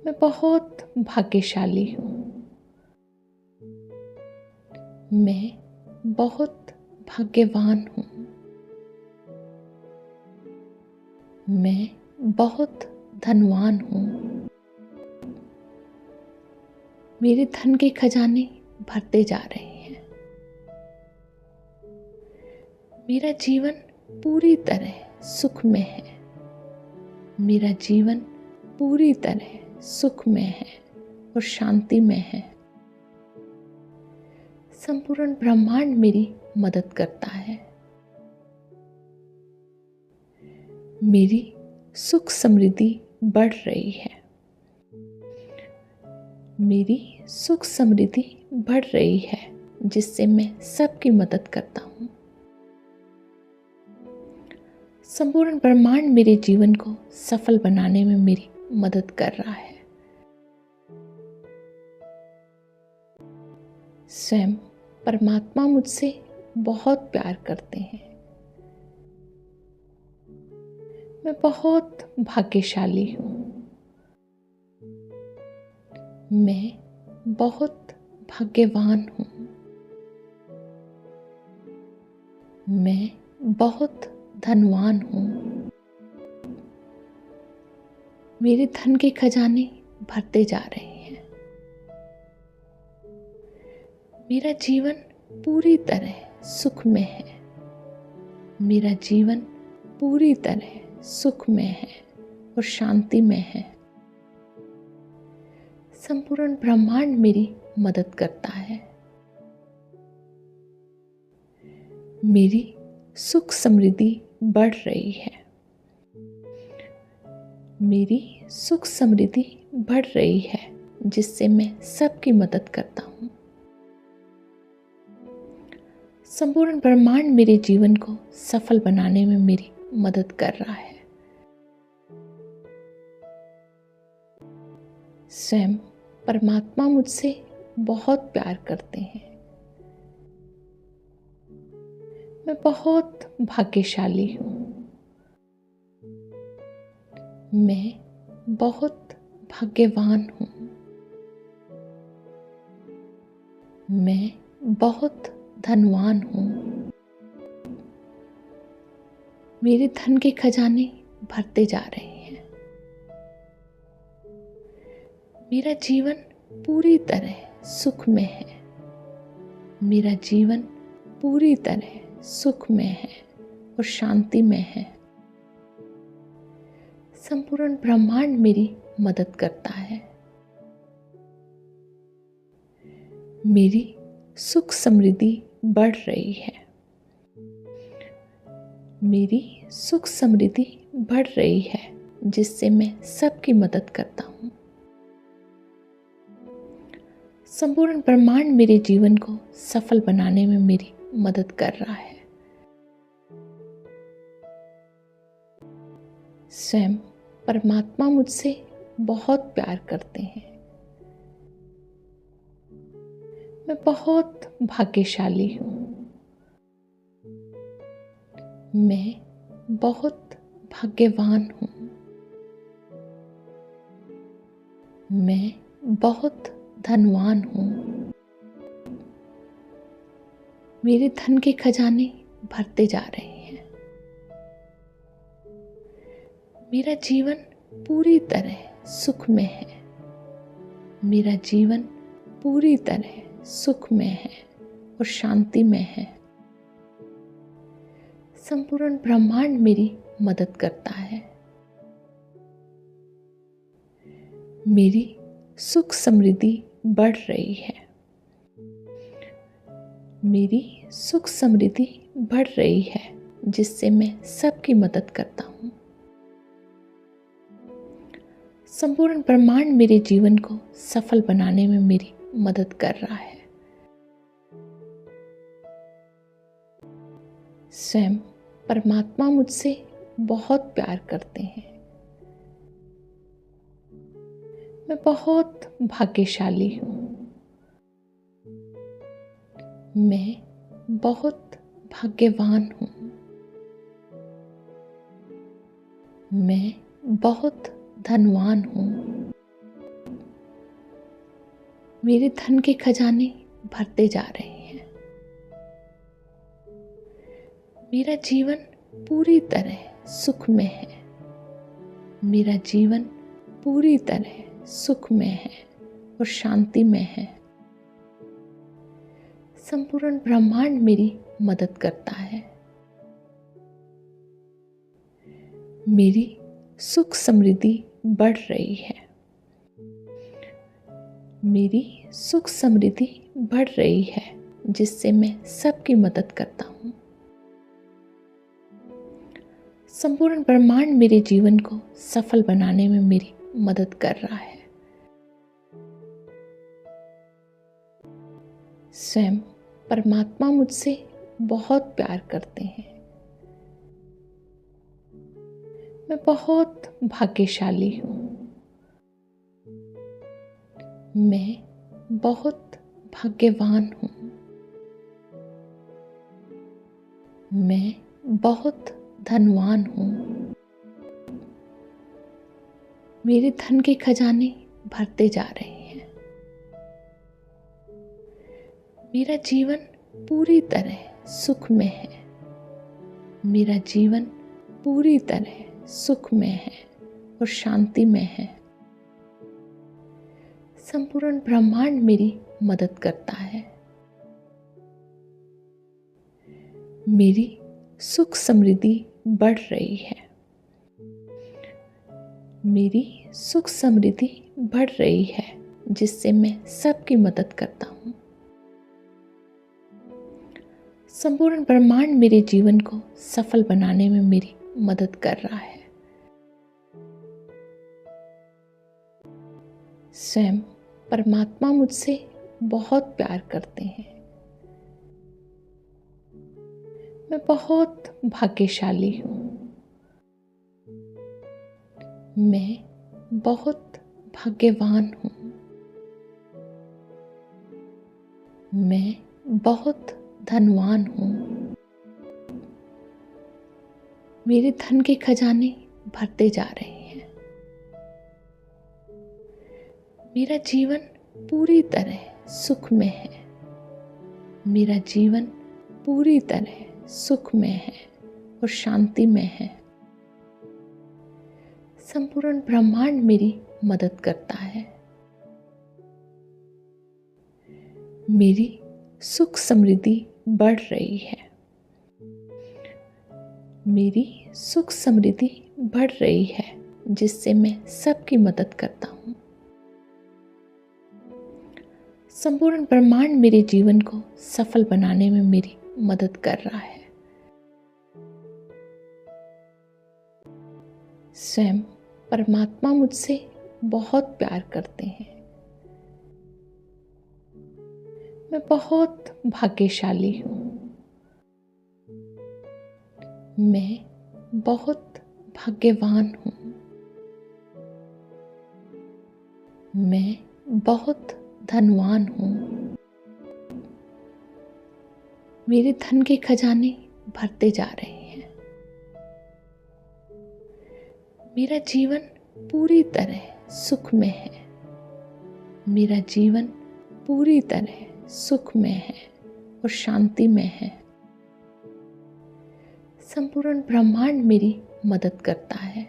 मैं बहुत भाग्यशाली हूँ। मैं बहुत भाग्यवान हूँ। मैं बहुत धनवान हूँ। मेरे धन के खजाने भरते जा रहे हैं। मेरा जीवन पूरी तरह सुखमय है। मेरा जीवन पूरी तरह सुखमय है और शांतिमय है। संपूर्ण ब्रह्मांड मेरी मदद करता है। मेरी सुख समृद्धि बढ़ रही है। मेरी सुख समृद्धि बढ़ रही है, जिससे मैं सबकी मदद करता हूँ। संपूर्ण ब्रह्मांड मेरे जीवन को सफल बनाने में मेरी मदद कर रहा है। स्वयं परमात्मा मुझसे बहुत प्यार करते हैं। मैं बहुत भाग्यशाली हूँ। मैं बहुत भाग्यवान हूँ। मैं बहुत धनवान हूँ। मेरे धन के खजाने भरते जा रहे हैं। मेरा जीवन पूरी तरह सुखमय है। मेरा जीवन पूरी तरह सुखमय है और शांतिमय है। संपूर्ण ब्रह्मांड मेरी मदद करता है। मेरी सुख समृद्धि बढ़ रही है। मेरी सुख समृद्धि बढ़ रही है, जिससे मैं सबकी मदद करता हूँ। संपूर्ण ब्रह्मांड मेरे जीवन को सफल बनाने में मेरी मदद कर रहा है। स्वयं परमात्मा मुझसे बहुत प्यार करते हैं। मैं बहुत भाग्यशाली हूँ। मैं बहुत भाग्यवान हूँ। मैं बहुत धनवान हूँ। मेरे धन के खजाने भरते जा रहे हैं। मेरा जीवन पूरी तरह सुखमय है। मेरा जीवन पूरी तरह सुखमय है और शांतिमय है। संपूर्ण ब्रह्मांड मेरी मदद करता है। मेरी सुख समृद्धि बढ़ रही है। मेरी सुख समृद्धि बढ़ रही है, जिससे मैं सबकी मदद करता हूँ। संपूर्ण ब्रह्मांड मेरे जीवन को सफल बनाने में मेरी मदद कर रहा है। स्वयं परमात्मा मुझसे बहुत प्यार करते हैं। मैं बहुत भाग्यशाली हूँ। मैं बहुत भाग्यवान हूँ। मैं बहुत धनवान हूँ। मेरे धन के खजाने भरते जा रहे हैं। मेरा जीवन पूरी तरह सुखमय है। मेरा जीवन पूरी तरह सुखमय है और शांतिमय है। संपूर्ण ब्रह्मांड मेरी मदद करता है। मेरी सुख समृद्धि बढ़ रही है। मेरी सुख समृद्धि बढ़ रही है, जिससे मैं सबकी मदद करता हूँ। संपूर्ण ब्रह्मांड मेरे जीवन को सफल बनाने में मेरी मदद कर रहा है। स्वयं परमात्मा मुझसे बहुत प्यार करते हैं। मैं बहुत भाग्यशाली हूँ। मैं बहुत भाग्यवान हूँ। मैं बहुत धनवान हूँ। मेरे धन के खजाने भरते जा रहे हैं। मेरा जीवन पूरी तरह सुखमय है। मेरा जीवन पूरी तरह सुखमय है और शांतिमय है। संपूर्ण ब्रह्मांड मेरी मदद करता है। मेरी सुख समृद्धि बढ़ रही है। मेरी सुख समृद्धि बढ़ रही है, जिससे मैं सबकी मदद करता हूँ। संपूर्ण ब्रह्मांड मेरे जीवन को सफल बनाने में मेरी मदद कर रहा है। स्वयं परमात्मा मुझसे बहुत प्यार करते हैं। मैं बहुत भाग्यशाली हूँ। मैं बहुत भाग्यवान हूँ। मैं बहुत धनवान हूँ। मेरे धन के खजाने भरते जा रहे हैं। मेरा जीवन पूरी तरह सुखमय है। मेरा जीवन पूरी तरह सुखमय है और शांतिमय है। संपूर्ण ब्रह्मांड मेरी मदद करता है। मेरी सुख समृद्धि बढ़ रही है। मेरी सुख समृद्धि बढ़ रही है, जिससे मैं सबकी मदद करता हूँ। संपूर्ण ब्रह्मांड मेरे जीवन को सफल बनाने में मेरी मदद कर रहा है। स्वयं परमात्मा मुझसे बहुत प्यार करते हैं। मैं बहुत भाग्यशाली हूँ। मैं बहुत भाग्यवान हूँ। मैं बहुत धनवान हूँ। मेरे धन के खजाने भरते जा रहे हैं। मेरा जीवन पूरी तरह सुखमय है। मेरा जीवन पूरी तरह सुखमय है और शांतिमय है। संपूर्ण ब्रह्मांड मेरी मदद करता है। मेरी सुख समृद्धि बढ़ रही है। मेरी सुख समृद्धि बढ़ रही है, जिससे मैं सबकी मदद करता हूँ। संपूर्ण ब्रह्मांड मेरे जीवन को सफल बनाने में मेरी मदद कर रहा है। स्वयं परमात्मा मुझसे बहुत प्यार करते हैं। मैं बहुत भाग्यशाली हूँ। मैं बहुत भाग्यवान हूँ। मैं बहुत धनवान हूँ। मेरे धन के खजाने भरते जा रहे हैं। मेरा जीवन पूरी तरह सुखमय है। मेरा जीवन पूरी तरह सुखमय है और शांतिमय है। संपूर्ण ब्रह्मांड मेरी मदद करता है।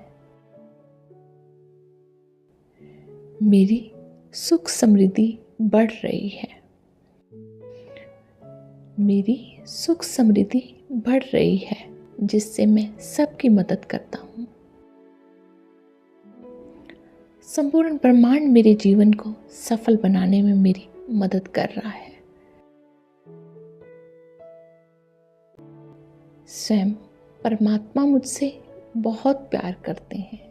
मेरी सुख समृद्धि बढ़ रही है। मेरी सुख समृद्धि बढ़ रही है, जिससे मैं सबकी मदद करता हूँ। संपूर्ण ब्रह्मांड मेरे जीवन को सफल बनाने में मेरी मदद कर रहा है। स्वयं परमात्मा मुझसे बहुत प्यार करते हैं।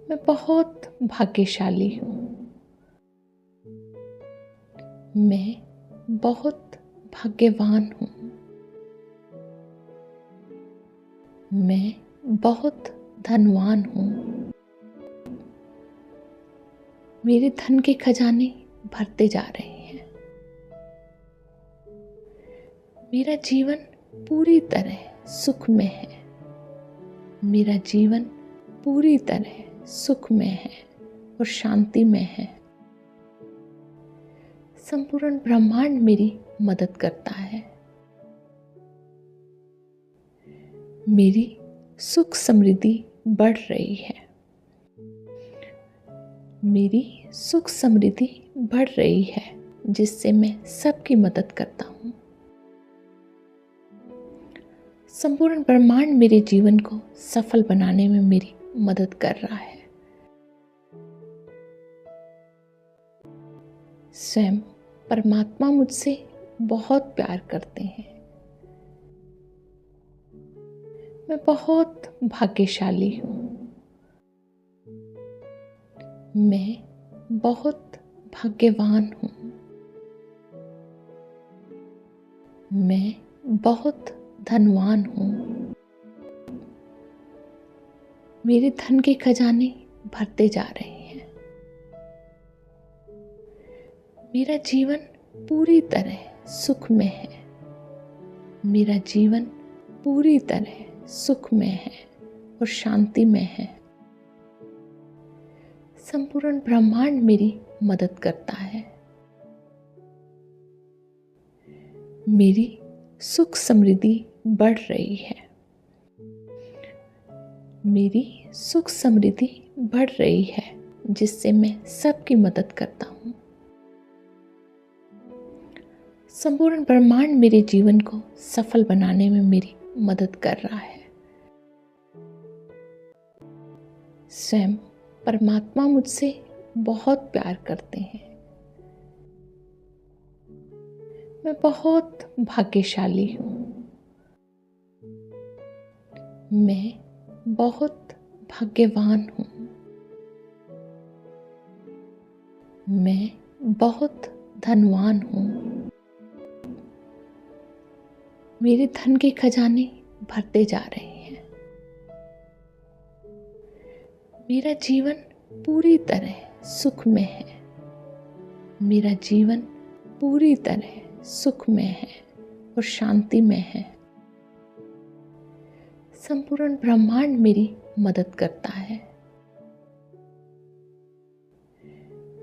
मैं बहुत भाग्यशाली हूँ। मैं बहुत भाग्यवान हूँ। मैं बहुत धनवान हूँ। मेरे धन के खजाने भरते जा रहे हैं। मेरा जीवन पूरी तरह सुखमय है। मेरा जीवन पूरी तरह सुखमय है और शांति में है। संपूर्ण ब्रह्मांड मेरी मदद करता है। मेरी सुख समृद्धि बढ़ रही है। मेरी सुख समृद्धि बढ़ रही है, जिससे मैं सबकी मदद करता हूँ। संपूर्ण ब्रह्मांड मेरे जीवन को सफल बनाने में मेरी मदद कर रहा है। स्वयं परमात्मा मुझसे बहुत प्यार करते हैं। मैं बहुत भाग्यशाली हूँ। मैं बहुत भाग्यवान हूँ। मैं बहुत धनवान हूँ। मेरे धन के खजाने भरते जा रहे हैं। मेरा जीवन पूरी तरह सुख में है। मेरा जीवन पूरी तरह सुख में है और शांति में है। संपूर्ण ब्रह्मांड मेरी मदद करता है। मेरी सुख समृद्धि बढ़ रही है। मेरी सुख समृद्धि बढ़ रही है, जिससे मैं सबकी मदद करता हूँ। संपूर्ण ब्रह्मांड मेरे जीवन को सफल बनाने में मेरी मदद कर रहा है। स्वयं परमात्मा मुझसे बहुत प्यार करते हैं। मैं बहुत भाग्यशाली हूँ। मैं बहुत भाग्यवान हूँ। मैं बहुत धनवान हूँ। मेरे धन के खजाने भरते जा रहे हैं। मेरा जीवन पूरी तरह सुख में है। मेरा जीवन पूरी तरह सुख में है और शांति में है। संपूर्ण ब्रह्मांड मेरी मदद करता है।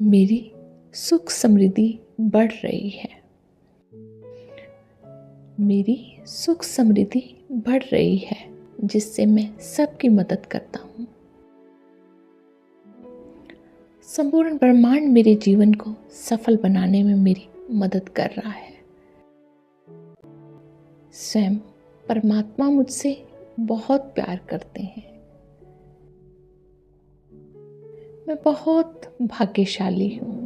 मेरी सुख समृद्धि बढ़ रही है। मेरी सुख समृद्धि बढ़ रही है, जिससे मैं सबकी मदद करता हूँ। संपूर्ण ब्रह्मांड मेरे जीवन को सफल बनाने में मेरी मदद कर रहा है। स्वयं परमात्मा मुझसे बहुत प्यार करते हैं। मैं बहुत भाग्यशाली हूँ।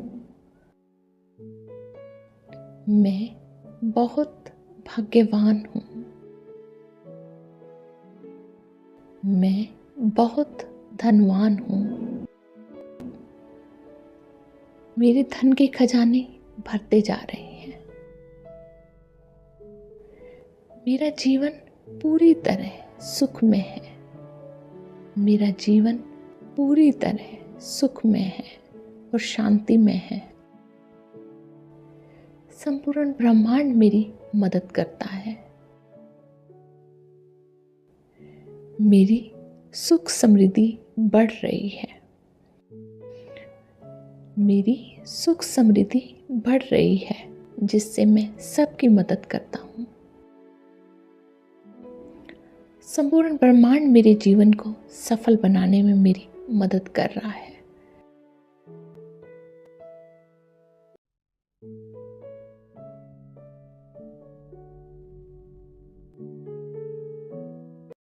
मैं बहुत भाग्यवान हूँ। मैं बहुत धनवान हूँ। मेरे धन के खजाने भरते जा रहे हैं। मेरा जीवन पूरी तरह सुख में है। मेरा जीवन पूरी तरह सुख में है और शांति में है। संपूर्ण ब्रह्मांड मेरी मदद करता है। मेरी सुख समृद्धि बढ़ रही है। मेरी सुख समृद्धि बढ़ रही है, जिससे मैं सबकी मदद करता हूँ। संपूर्ण ब्रह्मांड मेरे जीवन को सफल बनाने में मेरी मदद कर रहा है।